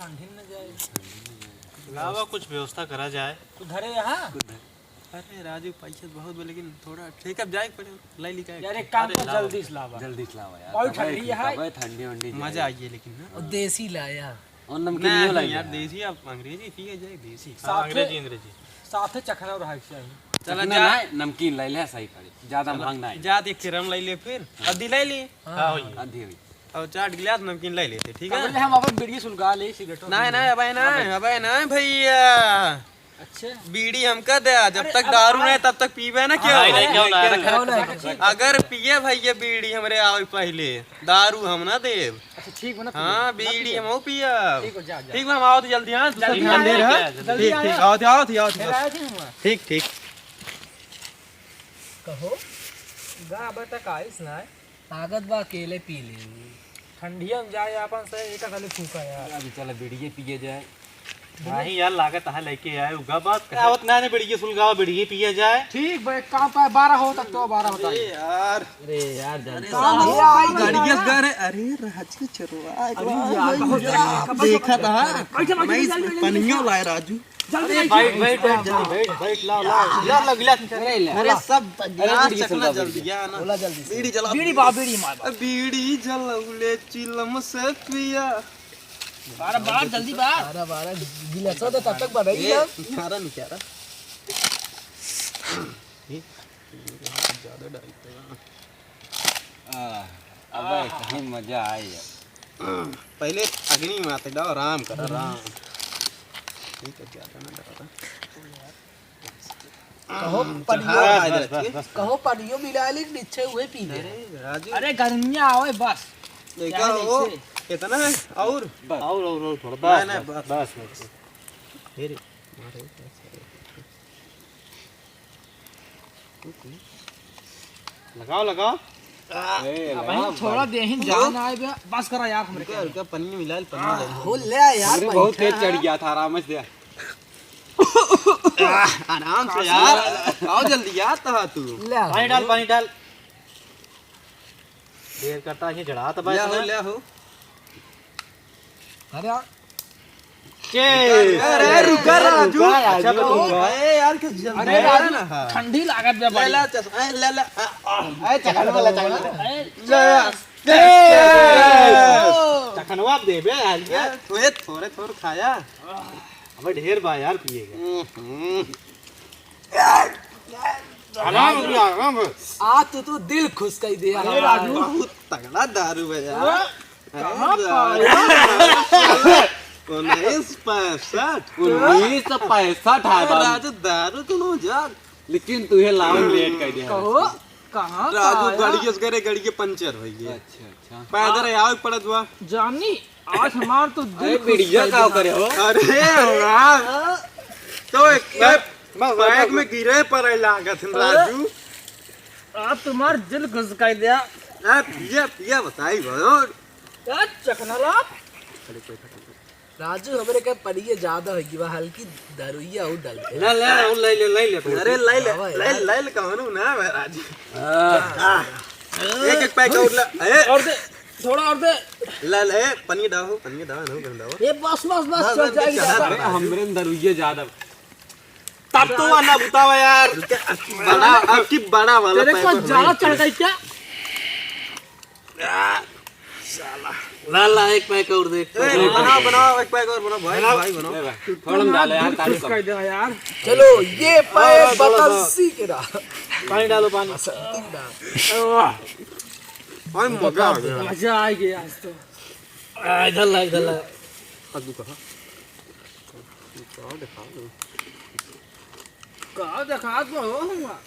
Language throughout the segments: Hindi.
ठंडी न जाए। लावा कुछ व्यवस्था करा जाए। तू धरे यहाँ। अरे राजू पैसे बहुत बे, लेकिन थोड़ा ठीक है जाए पड़े लाई लिखा है यार एक काम कर, जल्दी से लावा। जल्दी से लावा यार। बहुत ठंडी है। भाई ठंडी वंडी मजा आइए लेकिन ना। और देसी लाया। और नमकीन नहीं लाई यार देसी, आप अंग्रेजी पी जाए देसी। साथ अंग्रेजी अंग्रेजी साथे चखना और हाइक चाहिए। चला जा नमकीन लाई ले सही पड़ी, ज्यादा महंगा नहीं। जा देख के रम लाई ले, फिर आधी लाई लिए। हां होई आधी हुई और 4 गिलास नमकीन लाई लेते, ठीक है। हम अपन बीड़ी सुलगा ले सिगरेट। नहीं नहीं अबे नहीं भैया, अच्छा बीड़ी हमका दे, जब तक दारू नहीं तब तक पीबे ना। क्यों अगर पिए भैया बीड़ी हमरे आवे पहले, दारू हम ना देव। अच्छा ठीक बना। हाँ बीड़ी हम पिया। ठीक हो जा। ठीक हम आओ तो जल्दी। हाँ जल्दी अंधेर है। जल्दी ठीक ठीक आओ ठीक ठीक। कहो गा बता काइस ना ताकत बा अकेले पी ले। ठंडिया में जाए अपन से एक खाली फूका यार। अभी चला बीड़िए पिए जाए। नहीं यार लागत है लेके आए उगा बात आवत ना ने बिड़िए सुलगाओ, बिड़िए पिए जाए। ठीक भाई कहां पे 12 हो तक तो 12 बता यार अरे यार गाड़िया घर है। अरे राजू चरवा देखा था मैं पनियो लाए राजू। बैठ लाओ गिलास। अरे सब गिलास चखना जल्दी या ना। बोला जल्दी से। बीड़ी जला, बीड़ी बा बीड़ी मार। बीड़ी जलौले चिलम से पिया। 12 जल्दी बा। 12 गिलास दे तब तक बढ़ाई ना। खारा नहीं क्या रहा ज्यादा डालते हैं। अबे कहीं मजा आई है। पहले अग्नि में आते डाओ, आराम कर आराम। ठीक है ज्यादा ना डरा। कहो पनियो, कहो पनियो मिला ले नीचे हुए पी ले। राजू अरे गर्मियां आवे बस। देखा वो कितना है और थोड़ा बस फिर लगाओ भाई थोड़ा देहिन जान आए बे बस करा यार हमरे क्या हल्का पन्नी मिला पन्नी हो ले यार बहुत तेज चढ़ गया था। आराम से आराम से यार। आओ जल्दी यार था तू। ले पानी डाल देर करता है चढ़ा तो ले हो। अरे अरे रुका राजू। अच्छा ए यार किस जल्दी अरे राजू ठंडी लागत बे बड़ी। ले ए चखनवा चखनवा दे बे यार। थोड़े खाया। अबे ढेर बा यार पिएगा। आराम आ तू दिल खुश कर दे यार। राजू बहुत तगड़ा दारू है यार। 1965 है राजू दारू तो नो जा। लेकिन तुहे लाओ लेट कर दिया। कहो कहां राजू गाड़ियों से करे गाड़ी के पंचर हो गई। अच्छा पैदल आओ पड़त हुआ जानी आज हमार तो दिल बीड़िया का करे हो। अरे यार तो एक बैग में गिरे पर लागत है राजू। आप तुम्हार दिल खुश कर दिया। पिया बताई भरो क्या चखना ला राजू हमरे के पड़िए ज्यादा होगी बा हल्की दारूया और डाल दे। ले अरे ले कहनु ना राजू। एक पैक और ले और दे थोड़ा और दे। ले पन्नी डाहो ना गंदाओ। ये बस चल जाएगी। हमरे दारूया ज्यादा तब तो वाला बताओ यार। बड़ा आपकी बड़ा वाला तेरे को ज्यादा चढ़ गई क्या? ला एक पैक और दे। बनाओ एक पैक और बनाओ भाई बनाओ। थोड़ा डालो यार ताली खुश कर दे यार। चलो ये पैक बकलसी के दा पानी डालो पानी। भाई मजा आ गया। मजा आ गया आज तो। इधर ला कद्दू कहाँ का देखा तो होगा।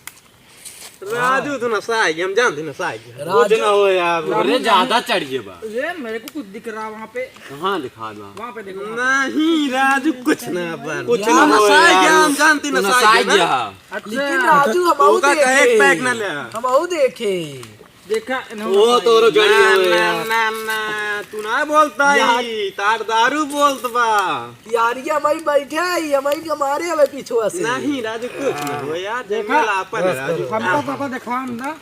राजू तो नशा है, हम जानते नशा है। राजू ना हो यार। अरे ज्यादा चढ़ गया बा। ये मेरे को कुछ दिख रहा वहाँ पे। कहां दिखा दो वहाँ पे देखो। नहीं राजू कुछ ना बन कुछ ना हो नशा है यार। क्या हम जानते नशा है क्या। लेकिन राजू हम और का देखे। एक पैक ना ले। हम और देखे। देखा वो तो गाड़ी हो यार। ना तू ना बोलता ही तार दारू बोलत बा। यारिया भाई बैठे है हमारी हमारे हमें पीछे से। नहीं राजू कुछ ना हो यार। देखा अपन राजू हमको देखा हम ना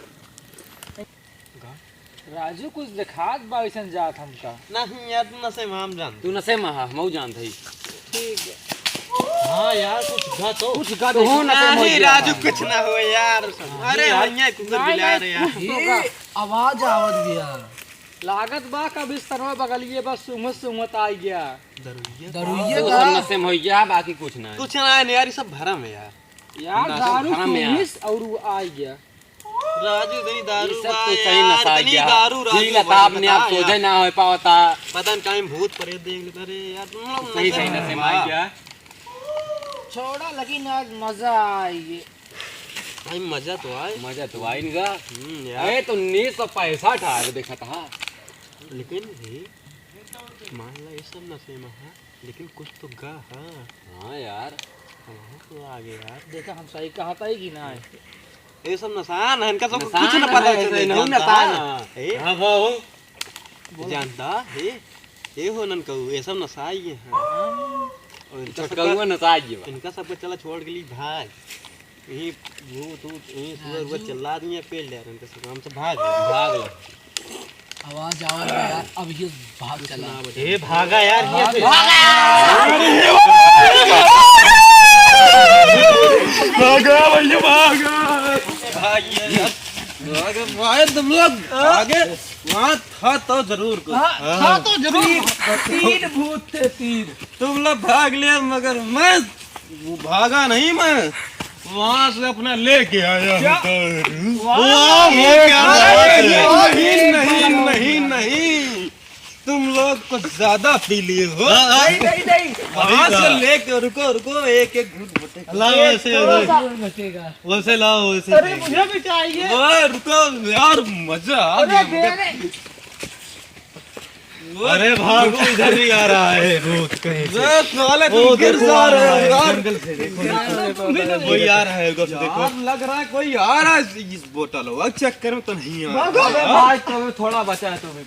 राजू कुछ दिखात बा ऐसन जात हमका। नहीं यार तू नशे में हम जान तू नशे में मऊ जानत है। ठीक है। हाँ यार कुछ गा तो कुछ गा तो हो नशे में नहीं राजू कुछ ना हो यार। अरे भैया कुकर बिला रहे यार। ये आवाज आवत गया। लागत बा का बिस्तरवा बगलिए बस सुमत सुमत आ गया। दरुइया तो का सब नशे में हो गया बाकी कुछ ना है। कुछ ना है यार, ये सब भरम है यार। यार ना, दारू सब भरम है यार। पीस और वो आ गया। राजू इतनी दारू ये सब बा तो सही यार, नशा इतनी गया। दारू राजू ठीक है तो आपने आप बता सोचे यार। ना हो पावता। पता नहीं कहीं भूत प्रेत देख लेते। अरे यार तुम लोग सही सही नशे में आ गया। छोड़ा लगी ना मजा आई। भाई मजा तो आए। मजा तो आई नहीं गा। यार अरे तो 19 पैसा ठा के देखा था। लेकिन भी मान ला ये सब नशे में है, लेकिन कुछ तो गा है। हाँ यार हाँ तो आगे यार देखा हम सही कहा था कि ना ये सब नशान है, इनका सब नशान कुछ न पता है, चले। नहीं नशान है। हाँ वो जानता है ये हो नन कहू ये सब नशा ही है। और इनका छोटका सबका- हुआ नशा गया। इनका सबको चला छोड़ के लिए भाग यही वो तू यही सुबह चिल्ला दिए पेल दे इनका सब हम सब भाग भाग लो। आवाज आवाज यार अब ये भाग चला। ये भागा यार ये भागा भैया भागा भागा तुम लोग आगे वहाँ था तो जरूर कुछ हाँ तो जरूर तीन भूत थे तीन। तुम लोग भाग लिया मगर मैं वो भागा नहीं, मैं वहाँ से अपना लेके आया हूँ। नहीं नहीं तुम लोग कुछ ज्यादा पी लिए हो। नहीं वहाँ से लेके रुको रुको एक एक घूट बचेगा। वैसे लाओ वैसे। अरे मुझे भी चाहिए। ओए रुको यार मजा आ गया। अरे भागो इधर ही आ रहा है भूत कहीं से। साले तुम गिर जा रहे हो यार। जंगल से देखो कोई आ रहा है। देखो लग रहा है कोई आ रहा है इस बोतल हो चक्कर में तो नहीं आ रहा। भाई तो थोड़ा बचा है तो भी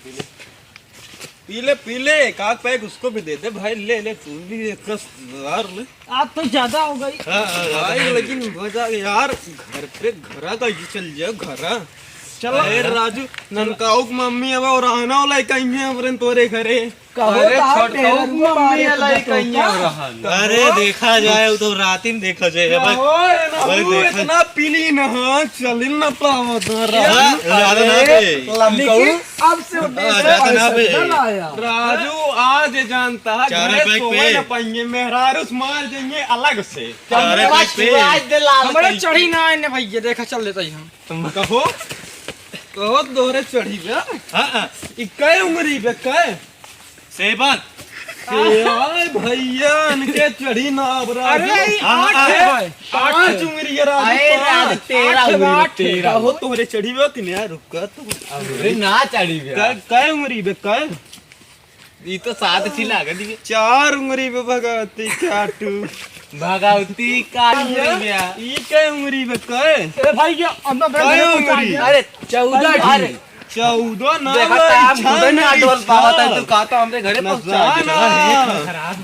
पीले पीले एक आग पैक उसको भी दे दे भाई। ले ले तू भी एक यार ले। आज तो ज्यादा हो गई। भाई लेकिन मजा यार घर पे घरा का ये चल जाओ घरा। चलो राजू ननकाऊ मम्मी अब और आना वाला कहीं है अपने तोरे घरे। अरे मम्मी लाई कहीं अरे देखा जाए तो रात में देखा जाए भाई। इतना पीली ना चल ना पाओ अब से राजू आज जानता है पाएंगे मेहरारू मार देंगे अलग से। हमारे चढ़ी ना आने भैया देखा चल लेता हम। तुम कहो कहो दोहरे चढ़ी बे। हाँ इक्के उम्री बे कै सेबन भैया इनके चढ़ी ना अरे आठ उम्री तेरा हो तुम्हारे चढ़ी बे कि नहीं रुका तुम। अरे ना चढ़ी गया। कै उम्री बे कै ये तो 7 थी लागत है। 4 उम्री बे भगवती चाटू भगवती का ई कै उम्री बे कै भैया अरे 14 14 ना देखा हम खुद नहीं आटोल पावत है तो कहता हमरे घरे पहुंचा ना